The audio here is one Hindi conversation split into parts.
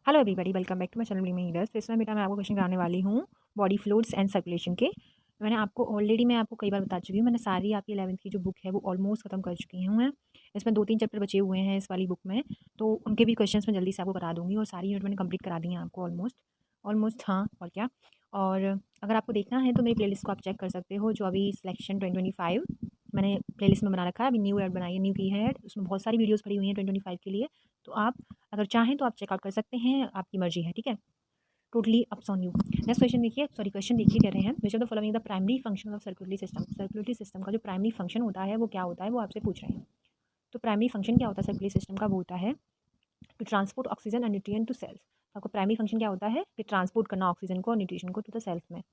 Hello everybody, welcome back to my channel में हीलर्स। तो इसमें बेटा मैं आपको क्वेश्चन कराने वाली हूँ बॉडी फ्लूइड्स एंड सर्कुलेशन के। मैंने आपको ऑलरेडी मैं आपको कई बार बता चुकी हूँ, मैंने सारी आपकी 11th की जो बुक है वो ऑलमोस्ट खत्म कर चुकी हूँ। इसमें 2-3 चैप्टर बचे हुए हैं इस वाली बुक में, तो उनके भी क्वेश्चंस मैं जल्दी से आपको करा दूँगी और सारी यूनिट मैंने कंप्लीट करा दी हैं आपको ऑलमोस्ट ऑलमोस्ट हाँ, और क्या। और अगर आपको देखना है तो मेरी प्लेलिस्ट को आप चेक कर सकते हो, जो अभी सिलेक्शन 2025 मैंने प्लेलिस्ट में बना रखा है। अभी न्यू ऐड बनाई है, न्यू की है, उसमें बहुत सारी वीडियोज़ पड़ी हुई हैं 2025 के लिए। तो आप अगर चाहें तो आप चेकआउट कर सकते हैं, आपकी मर्जी है, ठीक है। Totally ups on you. Next question देखिए, सॉरी क्वेश्चन देखिए, कह रहे हैं विच of the following the primary function of circulatory system. Circulatory system का जो प्राइमरी फंक्शन होता है वो क्या होता है, वो आपसे पूछ रहे हैं। तो प्राइमरी फंक्शन क्या होता है सर्कुलेटरी सिस्टम का, वो होता है to transport oxygen and nutrient to cells. आपको प्राइमरी फंक्शन क्या होता है कि ट्रांसपोर्ट करना ऑक्सीजन को और न्यूट्रिशन को टू द सेल्स में।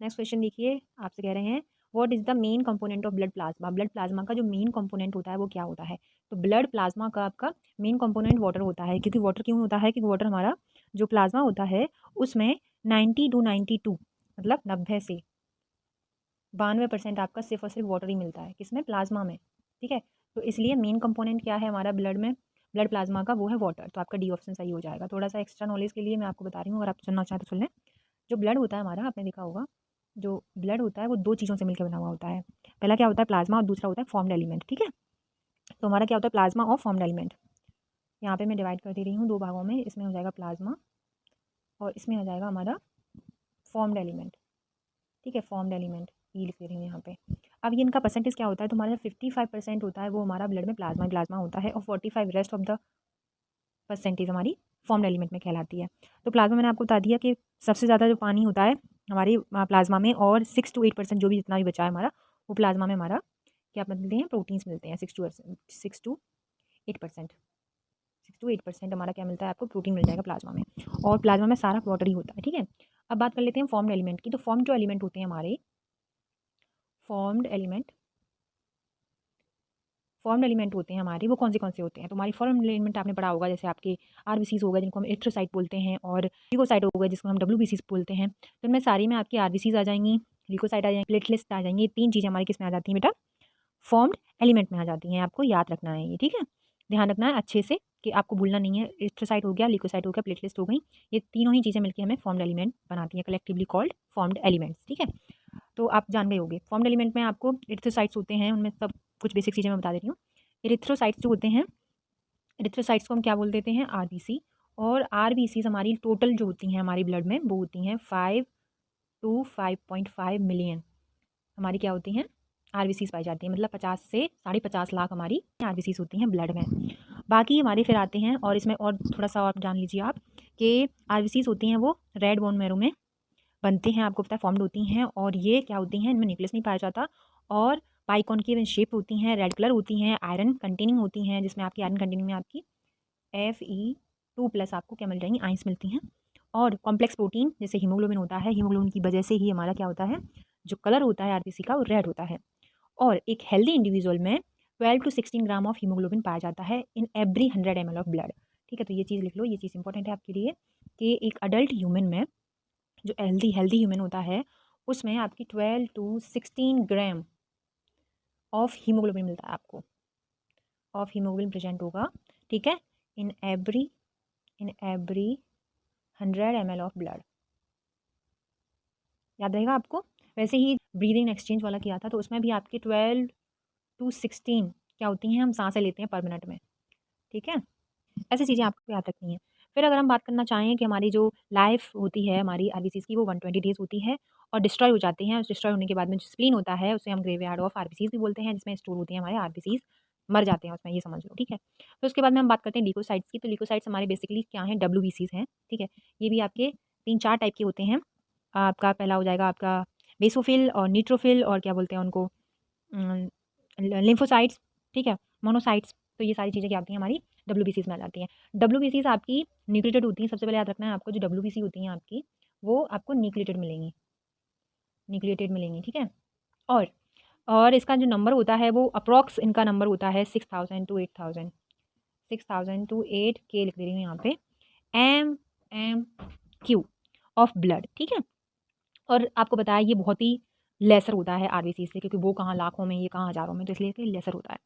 नेक्स्ट क्वेश्चन देखिए, आपसे कह रहे हैं what is the main component of blood plasma. Blood plasma का जो मेन कंपोनेंट होता है वो क्या होता है। तो ब्लड प्लाज्मा का आपका मेन कंपोनेंट वाटर होता है, क्योंकि वाटर क्यों होता है, क्योंकि वाटर हमारा जो प्लाज्मा होता है उसमें 90 टू 92 मतलब 90 से 92% आपका सिर्फ और सिर्फ वाटर ही मिलता है, किसमें, प्लाज्मा में, ठीक है। तो इसलिए मेन कंपोनेंट क्या है हमारा ब्लड में, ब्लड प्लाज्मा का, वो है वाटर। तो आपका डी ऑप्शन सही हो जाएगा। थोड़ा सा एक्स्ट्रा नॉलेज के लिए मैं आपको बता रही हूँ, अगर आप सुनना चाहें तो सुन लें। जो ब्लड होता है हमारा, आपने देखा होगा, जो ब्लड होता है वो दो चीज़ों से मिलकर बना हुआ होता है। पहला क्या होता है, प्लाज्मा, और दूसरा होता है फॉर्म्ड एलिमेंट, ठीक है। तो हमारा क्या होता है, प्लाज्मा और फॉर्म्ड एलिमेंट। यहाँ पे मैं डिवाइड कर दे रही हूँ दो भागों में, इसमें हो जाएगा प्लाज्मा और इसमें आ जाएगा हमारा फॉर्म्ड एलिमेंट, ठीक है। फॉर्म्ड एलिमेंट ये लिख दे रही हूँ यहाँ पे। अब ये इनका परसेंटेज क्या होता है, तो हमारा 55% होता है वो हमारा ब्लड में प्लाज्मा प्लाज्मा होता है, और 45 रेस्ट ऑफ द परसेंटेज हमारी फॉर्म्ड एलिमेंट में कहलाती है। तो प्लाज्मा मैंने आपको बता दिया कि सबसे ज़्यादा जो पानी होता है हमारी प्लाज्मा में, और 6 to 8% जो भी जितना भी बचा है हमारा, वो प्लाज्मा में हमारा क्या मिलते हैं, प्रोटीन्स मिलते हैं। 6 to 8%, 6 to 8% हमारा क्या मिलता है, आपको प्रोटीन मिल जाएगा प्लाज्मा में। और प्लाज्मा में सारा वाटर ही होता है, ठीक है। अब बात कर लेते हैं फॉर्म्ड एलिमेंट की। तो फॉर्म्ड जो एलिमेंट होते हैं हमारे, फॉर्म्ड एलिमेंट फॉर्म्ड एलिमेंट होते हैं हमारे, वो कौन से होते हैं। तो हमारी फॉर्म्ड एलिमेंट आपने पढ़ा होगा, जैसे आपके आरबीसीज हो गए जिनको हम एरिथ्रोसाइट बोलते हैं, और ल्यूकोसाइट हो गए जिसको हम डब्ल्यूबीसीज बोलते हैं। तो इनमें सारी में आपकी आरबीसीज आ जाएंगी, ल्यूकोसाइट आ जाएंगे, प्लेटलेट्स आ जाएंगे। ये तीन चीज़ें हमारी किस में आ जाती हैं बेटा, फॉर्म्ड एलिमेंट में आ जाती हैं। आपको याद रखना है ये, ठीक है। ध्यान रखना है अच्छे से कि आपको भूलना नहीं है। एरिथ्रोसाइट हो गया, ल्यूकोसाइट हो गया, प्लेटलेट्स हो गई, ये तीनों ही चीज़ें मिलकर हमें फॉर्म्ड एलिमेंट बनाती हैं, कलेक्टिवली कॉल्ड फॉर्म्ड एलिमेंट्स, ठीक है। तो आप जान गए होंगे फॉर्म्ड एलिमेंट में आपको एरिथ्रोसाइट्स होते हैं, उनमें सब कुछ बेसिक चीज़ें मैं बता दे रही हूँ। एरिथ्रोसाइट्स जो होते हैं, एरिथ्रोसाइट्स को हम क्या बोल देते हैं, आरबीसी। और आरबीसीज हमारी टोटल जो होती हैं हमारी ब्लड में, वो होती हैं 5 to 5.5 मिलियन हमारी क्या होती हैं, आरबीसीज पाई जाती हैं। मतलब 50 से 50.5 लाख हमारी आरबीसीज होती हैं ब्लड में। बाकी हमारे फिर आते हैं, और इसमें और थोड़ा सा और जान लीजिए आप कि आरबीसीज होती हैं वो रेड बोन मैरो में बनते हैं, आपको पता है, फॉर्म्ड होती हैं। और ये क्या होती हैं, इनमें न्यूक्लियस नहीं पाया जाता, और बाइकॉन्केव इन शेप होती हैं, रेड कलर होती हैं, आयरन कंटेनिंग होती हैं, जिसमें आपकी आयरन कंटेनिंग में आपकी Fe2+ आपको क्या मिल जाएंगी, आइंस मिलती हैं। और कॉम्प्लेक्स प्रोटीन जैसे हीमोग्लोबिन होता है, हीमोग्लोबिन की वजह से ही हमारा क्या होता है, जो कलर होता है आरबीसी का, वो रेड होता है। और एक हेल्दी इंडिविजुअल में 12 to 16 ग्राम ऑफ हीमोग्लोबिन पाया जाता है in every 100 ml of blood, ठीक है। तो ये चीज़ लिख लो, ये चीज़ इंपॉर्टेंट है आपके लिए, कि एक अडल्ट ह्यूमन में, जो हेल्दी हेल्दी ह्यूमन होता है, उसमें आपकी 12 to 16 ग्राम ऑफ हीमोग्लोबिन मिलता है आपको, ऑफ हीमोग्लोबिन प्रेजेंट होगा, ठीक है, in every 100 ml of blood. याद रहेगा आपको। वैसे ही ब्रीदिंग एक्सचेंज वाला किया था, तो उसमें भी आपके 12 to 16 क्या होती हैं, हम सांसें लेते हैं पर मिनट में, ठीक है। ऐसी चीज़ें आपको याद रखनी है। फिर अगर हम बात करना चाहें कि हमारी जो लाइफ होती है हमारी आरबीसीज़ की, वो 120 डेज़ होती है और डिस्ट्रॉय हो जाती हैं। डिस्ट्रॉय होने के बाद में जो स्प्लीन होता है उसे हम ग्रेवयार्ड ऑफ आरबीसीज़ भी बोलते हैं, जिसमें स्टोर होती हैं हमारे आरबीसीज़, मर जाते हैं उसमें, ये समझ लो, ठीक है। फिर उसके बाद में हम बात करते हैं ल्यूकोसाइट्स की। तो ल्यूकोसाइट्स हमारे बेसिकली क्या हैं, डब्ल्यूबीसीज़ हैं, ठीक है। ये भी आपके 3-4 टाइप के होते हैं। आपका पहला हो जाएगा आपका बेसोफिल और न्यूट्रोफिल, और क्या बोलते हैं उनको, लिम्फोसाइट्स, ठीक है, मोनोसाइट्स। तो ये सारी चीज़ें क्या होती हैं, हमारी डब्ल्यूबीसीज़ में आ जाती हैं। डब्ल्यूबीसीज़ आपकी न्यूक्लिएटेड होती हैं। सबसे पहले याद रखना है आपको, जो डब्ल्यूबीसी होती हैं आपकी, वो आपको न्यूक्लिएटेड मिलेंगी, न्यूक्लिएटेड मिलेंगी, ठीक है। और और इसका जो नंबर होता है वो अप्रॉक्स इनका नंबर होता है 6000 to 8000, 6000 to 8K लिख दे रही हूँ यहाँ पे, MMQ ऑफ ब्लड, ठीक है। और आपको बताया ये बहुत ही लेसर होता है आरबीसी से, क्योंकि वो कहाँ लाखों में, ये कहाँ हज़ारों में, तो इसलिए कि लेसर होता है।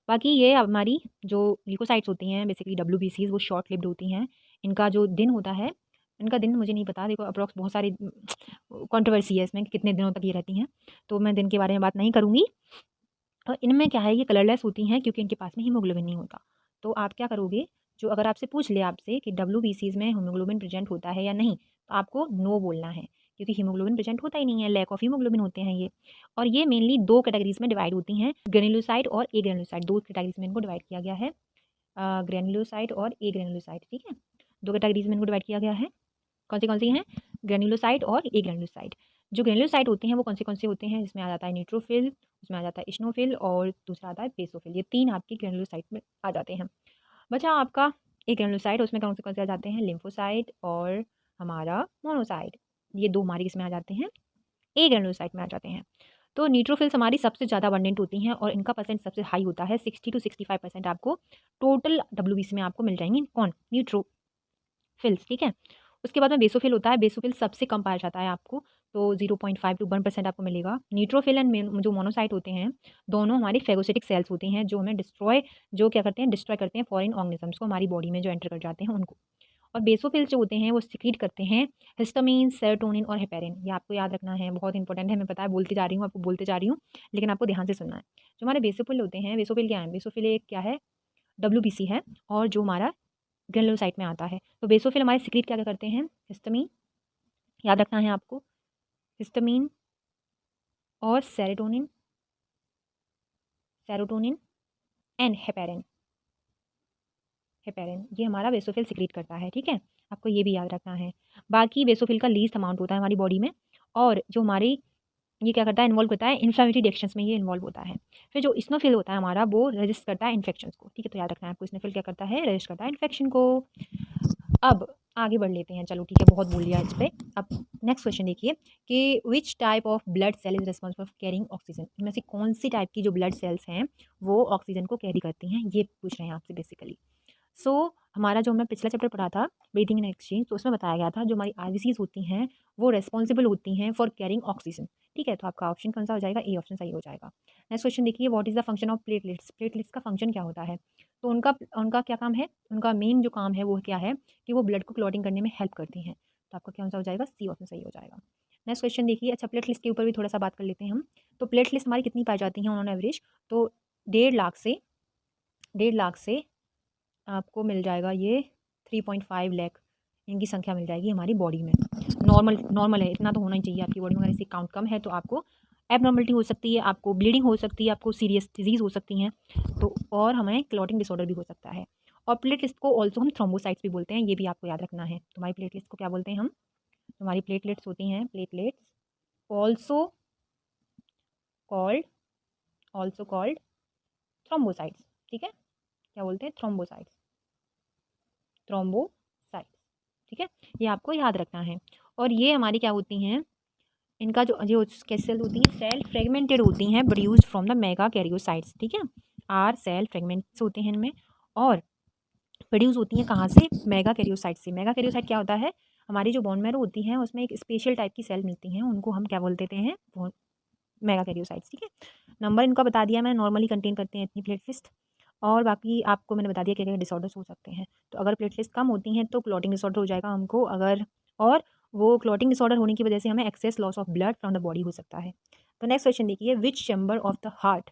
बाकी ये हमारी जो ल्यूकोसाइट्स होती हैं बेसिकली डब्ल्यूबीसीज़, वो शॉर्ट लिव्ड होती हैं, इनका जो दिन होता है, इनका दिन मुझे नहीं पता, देखो अप्रॉक्स बहुत सारी कंट्रोवर्सी है इसमें कि कितने दिनों तक ये रहती हैं, तो मैं दिन के बारे में बात नहीं करूँगी। और इनमें क्या है, ये कलरलेस होती हैं क्योंकि इनके पास में हीमोग्लोबिन नहीं होता। तो आप क्या करोगे, जो अगर आपसे पूछ ले आपसे कि WBCs में हीमोग्लोबिन प्रेजेंट होता है या नहीं, तो आपको नो बोलना है क्योंकि हीमोग्लोबिन प्रेजेंट होता ही नहीं है, लैक ऑफ हीमोग्लोबिन होते हैं ये। और ये मेनली 2 कैटेगरीज़ में डिवाइड होती हैं, ग्रेन्युलोसाइट और एग्रेन्युलोसाइट, 2 कैटेगरीज़ में इनको डिवाइड किया गया है। ग्रेन्युलोसाइट और एग्रेन्युलोसाइट, ठीक है? 2 कैटेगरीज़ में इनको डिवाइड किया गया है। कौन सी हैं? ग्रेन्युलोसाइट और एग्रेन्युलोसाइट। जो ग्रेन्युलोसाइट होते हैं वो कौन से होते हैं? जिसमें आ जाता है न्यूट्रोफिल, उसमें आ जाता है इशनोफिल और दूसरा आता है बेसोफिल। ये 3 आपके ग्रेन्युलोसाइट में आ जाते हैं। बचा आपका एक ग्रेन्युलोसाइट, उसमें कौन से आ जाते हैं? लिम्फोसाइट और हमारा मोनोसाइट। ये 2 हमारे किसमें आ जाते हैं? ए ग्रेन्युलोसाइट में आ जाते हैं। तो न्यूट्रोफिल्स हमारी सबसे ज़्यादा अबंडेंट होती हैं और इनका परसेंट सबसे हाई होता है, 60 to 65% आपको टोटल WBC में आपको मिल जाएंगी। कौन? न्यूट्रोफिल्स, ठीक है? उसके बाद में बेसोफिल होता है, बेसोफिल सबसे कम पाया जाता है आपको, तो 0.5 to 1% आपको मिलेगा। न्यूट्रोफिल एंड जो मोनोसाइट होते हैं, दोनों हमारी फेगोसिटिक सेल्स होती हैं जो हमें जो क्या करते हैं, डिस्ट्रॉय करते हैं फॉरेन ऑर्गेनिजम्स को, हमारी बॉडी में जो एंटर कर जाते हैं उनको। और बेसोफिल्स जो होते हैं वो सिक्रीट करते हैं हिस्टामिन, सेरोटोनिन और हेपेरिन। ये आपको याद रखना है, बहुत इंपॉर्टेंट है, मैं पता है बोलती जा रही हूँ, आपको बोलते जा रही हूँ, लेकिन आपको ध्यान से सुनना है। जो हमारे बेसोफिल होते हैं, बेसोफिल क्या है? बेसोफिल एक क्या है? WBC है, और जो हमारा ग्रेन्युलोसाइट में आता है। तो बेसोफिल हमारे सिक्रीट क्या क्या करते हैं? हिस्टामिन, याद रखना है आपको, हिस्टामिन और serotonin, serotonin and heparin, heparin ये हमारा बेसोफिल सिक्रीट करता है, ठीक है? आपको ये भी याद रखना है। बाकी बेसोफिल का लीस्ट अमाउंट होता है हमारी बॉडी में, और जो हमारी ये क्या करता है? इन्वॉल्व करता है इन्फ्लेमेटरी रिएक्शंस में, ये इन्वॉल्व होता है। फिर जो स्नोफिल होता है हमारा, वो रेजिस्ट करता है इन्फेक्शंस को, ठीक है? तो याद रखना है आपको, स्नोफिल क्या करता है? रेजिस्ट करता है इन्फेक्शन को। अब आगे बढ़ लेते हैं, चलो ठीक है, बहुत बोल लिया इस पे। अब नेक्स्ट क्वेश्चन देखिए कि which type of blood cell is responsible for carrying oxygen. इनमें से कौन सी टाइप की जो ब्लड सेल्स हैं वो ऑक्सीजन को कैरी करती हैं, ये पूछ रहे हैं आपसे बेसिकली। हमारा जो हमने पिछला चैप्टर पढ़ा था, ब्रीथिंग इन एक्सचेंज, तो उसमें बताया गया था जो हमारी आरबीसीज होती हैं वो रेस्पॉन्सिबल होती हैं फॉर कैरिंग ऑक्सीजन, ठीक है? तो आपका ऑप्शन कौन सा हो जाएगा? ए ऑप्शन सही हो जाएगा। नेक्स्ट क्वेश्चन देखिए, what is the function of platelets. Platelets का फंक्शन क्या होता है? तो उनका उनका क्या काम है? उनका मेन जो काम है वो क्या है कि वो ब्लड को क्लॉटिंग करने में हेल्प करती हैं। तो आपका कौन सा हो जाएगा? सी ऑप्शन सही हो जाएगा। नेक्स्ट क्वेश्चन देखिए, अच्छा प्लेटलेट्स के ऊपर भी थोड़ा सा बात कर लेते हैं हम। तो प्लेटलेट्स हमारी कितनी पाई जाती हैं ऑन एवरेज? तो 1.5 लाख से आपको मिल जाएगा ये 3.5 लाख, इनकी संख्या मिल जाएगी हमारी बॉडी में। नॉर्मल नॉर्मल है, इतना तो होना ही चाहिए आपकी बॉडी में। अगर इसकी काउंट कम है तो आपको एबनॉर्मलिटी हो सकती है, आपको ब्लीडिंग हो सकती है, आपको सीरियस डिजीज़ हो सकती हैं, तो और हमें क्लॉटिंग डिसऑर्डर भी हो सकता है। और प्लेटलेट्स को ऑल्सो हम थ्रोम्बोसाइट्स भी बोलते हैं, ये भी आपको याद रखना है। तुम्हारी प्लेटलेट्स को क्या बोलते हैं हम? तुम्हारी प्लेटलेट्स होती हैं, प्लेटलेट्स ऑल्सो कॉल्ड थ्रोम्बोसाइट्स, ठीक है? क्या बोलते हैं? थ्रोम्बोसाइट्स, थ्रोम्बोसाइट्स, ठीक है? ये आपको याद रखना है। और ये हमारी क्या होती हैं? इनका जो जो सेल होती हैं, सेल फ्रेगमेंटेड होती हैं, produced from the mega karyocytes, ठीक है? आर सेल फ्रेगमेंट्स होते हैं इनमें, और प्रोड्यूस होती हैं कहाँ से? मेगा कैरियोसाइट से। मेगा कैरियोसाइट क्या होता है? हमारी जो बोन मैरो होती हैं उसमें एक स्पेशल टाइप की सेल मिलती हैं, उनको हम क्या बोल देते हैं? मेगा कैरियोसाइट्स, ठीक है? नंबर इनका बता दिया मैं, नॉर्मली कंटेन करते हैं इतनी प्लेटलिस्ट, और बाकी आपको मैंने बता दिया क्या क्या डिसऑर्डर्स हो सकते हैं। तो अगर प्लेटलेट्स कम होती हैं तो क्लॉटिंग डिसऑर्डर हो जाएगा हमको, अगर और वो क्लॉटिंग डिसऑर्डर होने की वजह से हमें excess loss of blood from the body हो सकता है। तो नेक्स्ट क्वेश्चन देखिए, which chamber of the heart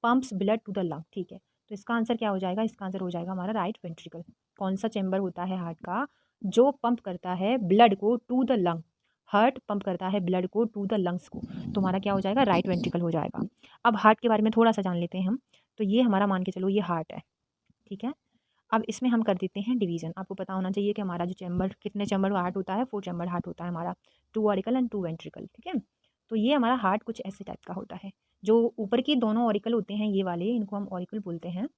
pumps blood to the lung, ठीक है? तो इसका आंसर क्या हो जाएगा? इसका आंसर हो जाएगा हमारा राइट वेंट्रिकल। कौन सा चैम्बर होता है हार्ट का जो पंप करता है ब्लड को to the lung? Heart pump करता है ब्लड को टू द लंग्स को, तो हमारा क्या हो जाएगा? राइट वेंट्रिकल हो जाएगा। अब हार्ट के बारे में थोड़ा सा जान लेते हैं हम। तो ये हमारा मान के चलो ये हार्ट है, ठीक है? अब इसमें हम कर देते हैं डिवीज़न। आपको पता होना चाहिए कि हमारा जो चैम्बर, कितने चैम्बर हार्ट होता है? 4 चैम्बर हार्ट होता है हमारा, 2 ऑरिकल एंड 2 वेंट्रिकल, ठीक है? तो ये हमारा हार्ट कुछ ऐसे टाइप का होता है। जो ऊपर की दोनों ऑरिकल होते हैं ये वाले, इनको हम ऑरिकल बोलते हैं।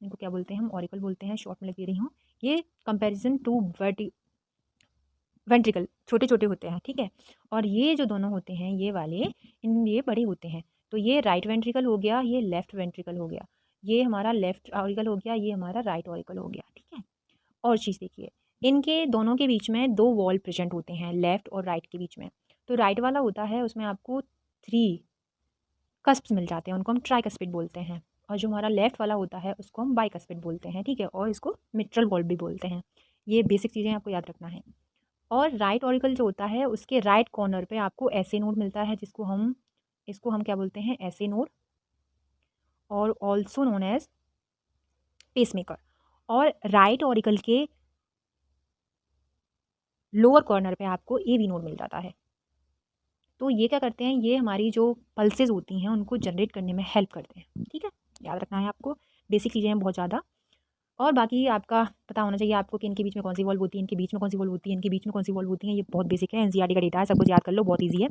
इनको क्या बोलते हैं? हम ऑरिकल बोलते हैं, शॉर्ट में लिख दे रही हूँ। ये कंपेरिजन टू वेंट्रिकल छोटे छोटे होते हैं, ठीक है? और ये जो दोनों होते हैं ये वाले, ये बड़े होते हैं। तो ये राइट वेंट्रिकल हो गया, ये लेफ्ट वेंट्रिकल हो गया, ये हमारा लेफ्ट ऑरिकल हो गया, ये हमारा राइट ऑरिकल हो गया, ठीक है? और चीज़ देखिए, इनके दोनों के बीच में 2 वॉल प्रेजेंट होते हैं, लेफ्ट और राइट के बीच में। तो राइट वाला होता है उसमें आपको 3 कस्प्स मिल जाते हैं, उनको हम ट्राइकस्पिड बोलते हैं। और जो हमारा लेफ्ट वाला होता है उसको हम बाइकस्पिड बोलते हैं, ठीक है? और इसको मिट्रल वॉल्व भी बोलते हैं। ये बेसिक चीज़ें आपको याद रखना है। और राइट ऑरिकल जो होता है उसके राइट कॉर्नर पे आपको ऐसे नोड मिलता है, इसको हम क्या बोलते हैं, ऐसे नोड, और ऑल्सो नोन एज पेसमेकर। और राइट ऑरिकल के लोअर कॉर्नर पे आपको AV नोड मिल जाता है। तो ये क्या करते हैं, ये हमारी जो पल्सेस होती हैं उनको जनरेट करने में हेल्प करते हैं। ठीक है, याद रखना है आपको, बेसिक चीज़ें हैं बहुत ज़्यादा। और बाकी आपका पता होना चाहिए आपको कि इनके बीच में कौन सी वॉल्व होती है, इनके बीच में कौन सी वॉल्व होती है, इनके बीच में कौन सी वॉल्व होती है। ये बहुत बेसिक है, NCERT का डेटा है, सब कुछ याद कर लो, बहुत ईजी है,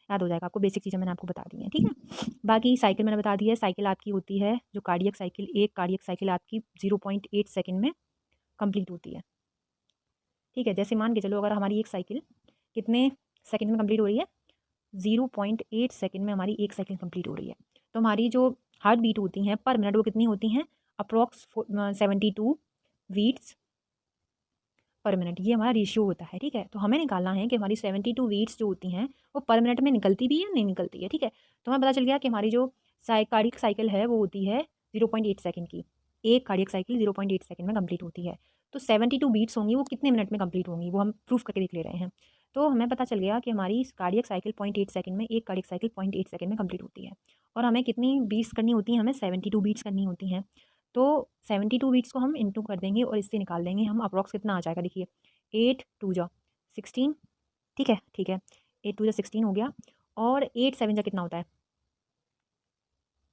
याद हो जाएगा आपको। बेसिक चीज़ें मैंने आपको बता दी हैं। ठीक है, बाकी साइकिल मैंने बता दी है। साइकिल आपकी होती है जो कार्डियक साइकिल, एक कार्डियक साइकिल आपकी 0.8 सेकेंड में कंप्लीट होती है। ठीक है, जैसे मान के चलो अगर हमारी एक साइकिल कितने सेकंड में कंप्लीट हो रही है, 0.8 सेकंड में हमारी एक साइकिल कंप्लीट हो रही है। तो हमारी जो हार्ट बीट होती हैं पर मिनट वो कितनी होती हैं, अप्रॉक्स 72 बीट्स पर मिनट। ये हमारा रेशियो होता है। ठीक है, तो हमें निकालना है कि हमारी 72 बीट्स जो होती हैं वो पर मिनट में निकलती भी है नहीं निकलती है। ठीक है, तो हमें पता चल गया कि हमारी जो कार्डियक साइकिल है वो होती है 0.8 सेकंड की। एक कार्डियक साइकिल 0.8 सेकंड में कंप्लीट होती है। तो 72 बीट्स होंगी, वो कितने मिनट में कंप्लीट होंगी वो हम प्रूफ करके देख ले रहे हैं। तो हमें पता चल गया कि हमारी कार्डियक साइकिल 0.8 सेकंड में, एक कार्डियक साइकिल 0.8 सेकंड में कंप्लीट होती है। और हमें कितनी बीट्स करनी होती हैं, हमें 72 बीट्स करनी होती हैं। तो 72 बीट्स को हम इंटू कर देंगे और इससे निकाल देंगे हम अप्रॉक्स कितना आ जाएगा। देखिए 8 2 जा 16। ठीक है, ठीक है, 8 2 जा 16 हो गया। और 8 7 जा कितना होता है,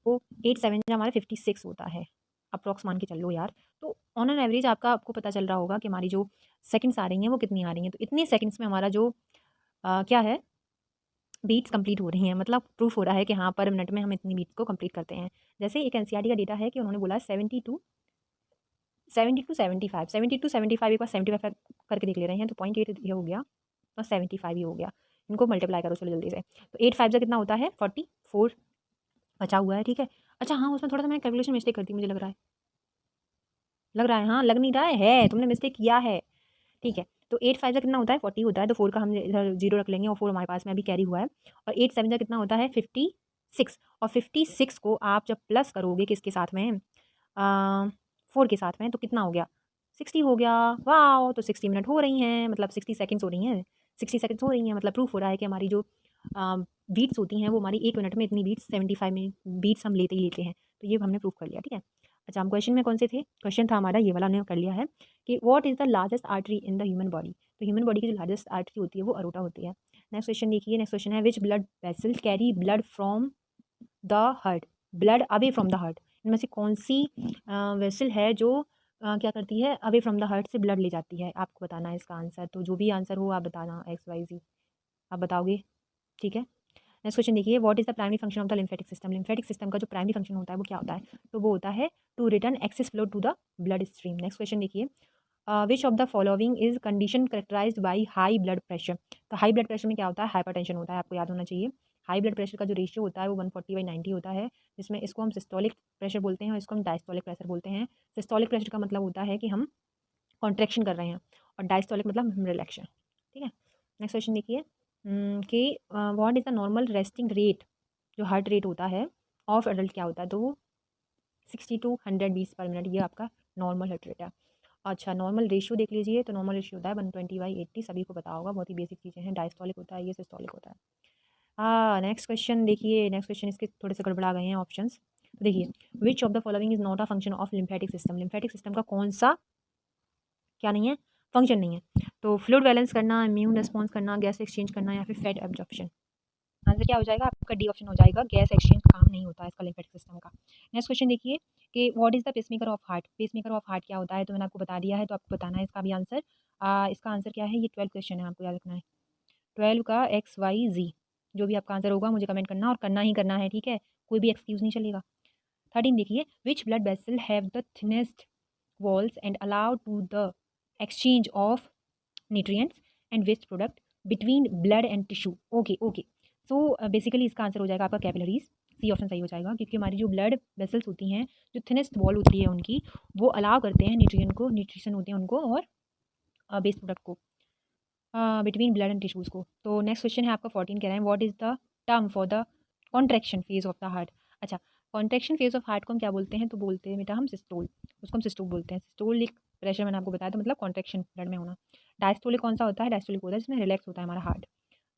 वो 8 7 जा हमारा 56 होता है, अप्रॉक्स मान के चल लो यार। तो ऑन एन एवरेज आपको पता चल रहा होगा कि हमारी जो सेकंड्स आ रही हैं वो कितनी आ रही हैं। तो इतने सेकंड्स में हमारा जो क्या है, बीट्स कंप्लीट हो रही हैं, मतलब प्रूफ हो रहा है कि हाँ पर मिनट में हम इतनी बीट्स को कंप्लीट करते हैं। जैसे एक NCERT का डेटा है कि उन्होंने बोला 72 75 72 75, एक बार 75 करके देख ले रहे हैं, तो 0.8 ये हो गया और 75 ही हो गया। इनको मल्टीप्लाई करो चलो जल्दी से। तो 8 5 कितना होता है, 44 बचा हुआ है। ठीक है, अच्छा हाँ उसमें थोड़ा सा मैंने कैलकुलेशन मिस्टेक कर दी, मुझे लग रहा है हाँ, लग नहीं रहा है तुमने मिस्टेक किया है। ठीक है, तो 8 5 कितना होता है, 40 होता है। तो 4 का हम इधर 0 रख लेंगे और 4 हमारे पास में अभी कैरी हुआ है। और 8 7 कितना होता है, 56। और 56 को आप जब प्लस करोगे किसके साथ में, 4 के साथ में, तो कितना हो गया, 60 हो गया। वाह, तो 60 मिनट हो रही हैं, मतलब 60 सेकंड्स हो रही हैं, 60 सेकंड्स हो रही हैं, मतलब प्रूफ हो रहा है कि हमारी जो बीट्स होती हैं वो हमारी एक मिनट में इतनी बीट्स 75 मिनट बीट्स हम लेते ही लेते हैं। तो ये हमने प्रूफ कर लिया। ठीक है, अच्छा हम क्वेश्चन में कौन से थे, क्वेश्चन था हमारा ये वाला, हमने कर लिया है कि what is the largest artery in the human body. तो ह्यूमन बॉडी की जो लार्जेस्ट आर्टरी होती है वो अरोटा होती है। नेक्स्ट क्वेश्चन देखिए, नेक्स्ट क्वेश्चन है विच blood vessel carry blood from the heart, blood away from the heart. इनमें से कौन सी वेसल है जो क्या करती है, अवे फ्रॉम द हार्ट से ब्लड ले जाती है। आपको बताना है इसका आंसर, तो जो भी आंसर हो आप बताना, XYZ आप बताओगे। ठीक है, नेक्स्ट क्वेश्चन देखिए, what is the primary function of the lymphatic system. Lymphatic system का जो प्राइमरी फंक्शन होता है वो क्या होता है, तो वो होता है to return excess flow to the blood stream. Next question देखिए, which of the following is condition characterized by high blood pressure. तो हाई ब्लड प्रेशर में क्या होता है, हाइपरटेंशन होता है, आपको याद होना चाहिए। हाई ब्लड प्रेशर का जो रेशियो होता है वो 140/90 होता है, जिसमें इसको हम सिस्टोलिक प्रेशर बोलते हैं और इसको हम डायस्टोलिक प्रेशर बोलते हैं। सिस्टोलिक प्रेशर का मतलब होता है कि हम कॉन्ट्रैक्शन कर रहे हैं, और डायस्टोलिक मतलब हम रिलैक्शन। ठीक है, नेक्स्ट क्वेश्चन देखिए कि what is the normal resting rate, जो हार्ट रेट होता है ऑफ एडल्ट क्या होता है, तो वो 60 to 100 बीट्स पर मिनट, ये आपका नॉर्मल हार्ट रेट है। अच्छा नॉर्मल रेशियो देख लीजिए, तो नॉर्मल रेशियो होता है 120/80, सभी को पता होगा, बहुत ही बेसिक चीज़ें हैं। डायस्टोलिक होता है, ये सिस्टोलिक होता है। हाँ नेक्स्ट क्वेश्चन देखिए, नेक्स्ट क्वेश्चन इसके थोड़े से गड़बड़ा गए हैं ऑप्शंस। तो देखिए, which of the following is not a function of lymphatic system. Lymphatic system का कौन सा क्या नहीं है, फंक्शन नहीं है। तो फ्लूइड बैलेंस करना, इम्यून रिस्पॉन्स करना, गैस एक्सचेंज करना, या फिर फैट एब्जॉर्प्शन। आंसर क्या हो जाएगा आपका, डी ऑप्शन हो जाएगा, गैस एक्सचेंज काम नहीं होता है इसका लिम्फेटिक सिस्टम का। नेक्स्ट क्वेश्चन देखिए कि what is the pacemaker of heart. Pacemaker of heart क्या होता है, तो मैंने आपको बता दिया है, तो आपको बताना है इसका भी आंसर। इसका आंसर क्या है, ये 12 क्वेश्चन है, आपको याद रखना है 12 का XYZ। जो भी आपका आंसर होगा मुझे कमेंट करना, और करना ही करना है। ठीक है, कोई भी एक्सक्यूज़ नहीं चलेगा। 13 देखिए, विच blood vessel have the thinnest walls and allow to the exchange of nutrients and waste product between blood and tissue। Okay okay, so basically इसका आंसर हो जाएगा आपका कैपिलरीज। सी ऑप्शन सही हो जाएगा, क्योंकि हमारी जो ब्लड वेसल्स होती हैं, जो थिनेस्ट वॉल होती है उनकी, वो अलाउ करते हैं न्यूट्रिएंट को, न्यूट्रिशन होते हैं उनको, और बेस्ट प्रोडक्ट को बिटवीन ब्लड एंड टिश्यूज़ को। तो नेक्स्ट क्वेश्चन है आपका 14, कह रहे हैं what is the term for the contraction phase of the heart. अच्छा, कॉन्ट्रैक्शन फेज ऑफ हार्ट को हम क्या बोलते हैं, तो बोलते हैं बेटा हम सिस्टोल, उसको हम सिस्टोल बोलते हैं। सिस्टोलिक प्रेशर मैंने आपको बताया, तो मतलब कॉन्ट्रैक्शन ब्लड में होना। डायस्टोलिक कौन सा होता है? डायस्टोलिक होता है जिसमें रिलैक्स होता है हमारा हार्ट।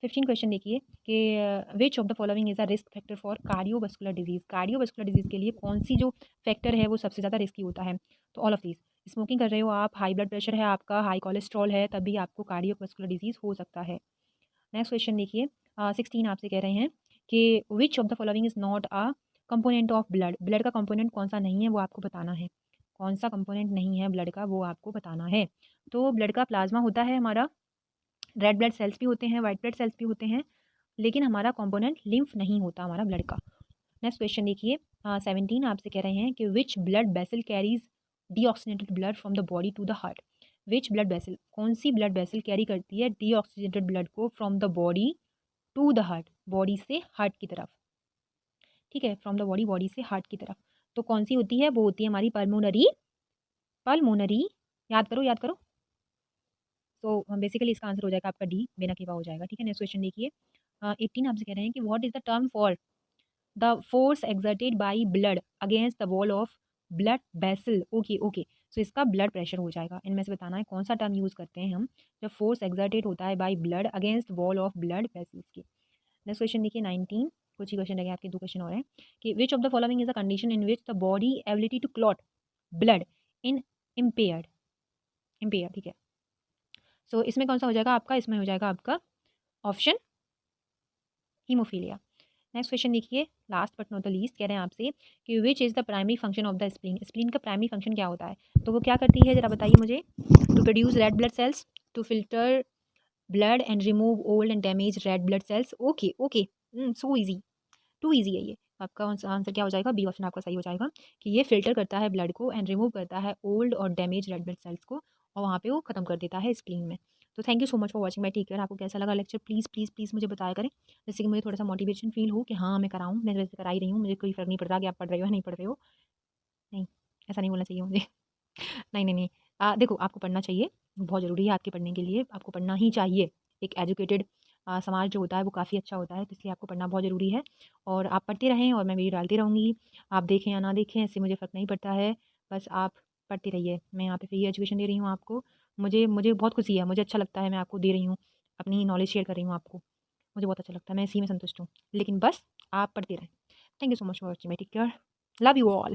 15 क्वेश्चन देखिए कि which of the following is a risk factor for cardiovascular disease. Cardiovascular disease के लिए कौन सी जो फैक्टर है वो सबसे ज़्यादा रिस्की होता है? तो ऑल ऑफ दीज। स्मोकिंग कर रहे हो आप, हाई ब्लड प्रेशर है आपका, हाई कोलेस्ट्रॉल है, तभी आपको कार्डियोवास्कुलर डिजीज़ हो सकता है। नेक्स्ट क्वेश्चन देखिए 16 आपसे कह रहे हैं कि which of the following is not a component of blood. Blood का कंपोनेंट कौन सा नहीं है वो आपको बताना है। कौन सा कंपोनेंट नहीं है ब्लड का वो आपको बताना है। तो ब्लड का प्लाज्मा होता है हमारा, रेड ब्लड सेल्स भी होते हैं, वाइट ब्लड सेल्स भी होते हैं, लेकिन हमारा कंपोनेंट लिम्फ नहीं होता हमारा ब्लड का। नेक्स्ट क्वेश्चन देखिए 17 आपसे कह रहे हैं कि which blood vessel carries deoxygenated blood from the body to the heart. Which blood vessel, कौन सी ब्लड वेसल कैरी करती है डीऑक्सीजनेटेड ब्लड को from the body to the heart, body से हार्ट की तरफ। ठीक है, फ्रॉम द बॉडी, बॉडी से हार्ट की तरफ। तो कौन सी होती है? वो होती है हमारी पल्मोनरी, पल्मोनरी, याद करो याद करो। तो बेसिकली इसका आंसर हो जाएगा आपका डी, वेना केवा हो जाएगा। ठीक है, नेक्स्ट क्वेश्चन देखिए 18 आपसे कह रहे हैं कि what is the term for the force exerted by blood against the wall of blood vessel. Okay okay, so इसका ब्लड प्रेशर हो जाएगा। इनमें से बताना है कौन सा टर्म यूज़ करते हैं हम जब फोर्स एक्सर्टेड होता है by blood against wall of blood vessels की। नेक्स्ट क्वेश्चन देखिए 19, कुछ ही क्वेश्चन लगे आपके, 2 क्वेश्चन और हैं कि which of the following is a condition in which the body ability to clot blood in impaired, impair. ठीक है, सो इसमें कौन सा हो जाएगा आपका? इसमें हो जाएगा आपका ऑप्शन हीमोफीलिया। नेक्स्ट क्वेश्चन देखिए, last but not the least कह रहे हैं आपसे कि which is the primary function of the spleen. Spleen का प्राइमरी फंक्शन क्या होता है? तो वो क्या करती है, जरा बताइए मुझे। To produce red blood cells, to filter blood and remove old and damage red blood cells. Okay okay, so easy, too easy है ये। आपका आंसर क्या हो जाएगा? बी ऑप्शन आपका सही हो जाएगा कि ये फिल्टर करता है ब्लड को एंड रिमूव करता है ओल्ड और डैमेज रेड ब्लड सेल्स को, और वहाँ पे वो खत्म कर देता है स्प्लीन में। तो thank you so much for watching my take care. आपको कैसा लगा लेक्चर? प्लीज़ प्लीज़ प्लीज़ मुझे बताया करें, जिससे कि मुझे थोड़ा सा मोटिवेशन फील हो कि हाँ मैं कराऊँ। मैं वैसे करा ही रही हूँ, मुझे कोई फ़र्क नहीं पड़ता कि आप पढ़ रहे हो या नहीं पढ़ रहे हो। नहीं, ऐसा नहीं बोलना चाहिए मुझे। नहीं नहीं नहीं, देखो आपको पढ़ना चाहिए, बहुत ज़रूरी है आपके पढ़ने के लिए, आपको पढ़ना ही चाहिए। एक एजुकेटेड समाज जो होता है वो काफ़ी अच्छा होता है, तो इसलिए आपको पढ़ना बहुत ज़रूरी है। और आप पढ़ते रहें और मैं वीडियो डालती रहूँगी, आप देखें या ना देखें इससे मुझे फ़र्क नहीं पड़ता है, बस आप पढ़ते रहिए। मैं यहाँ पे फ्री एजुकेशन दे रही हूँ आपको, मुझे मुझे बहुत खुशी है, मुझे अच्छा लगता है, मैं आपको दे रही हूँ, अपनी नॉलेज शेयर कर रही हूँ आपको, मुझे बहुत अच्छा लगता है, मैं इसी में संतुष्ट हूँ। लेकिन बस आप पढ़ते रहें। Thank you so much for watching, take care, love you all.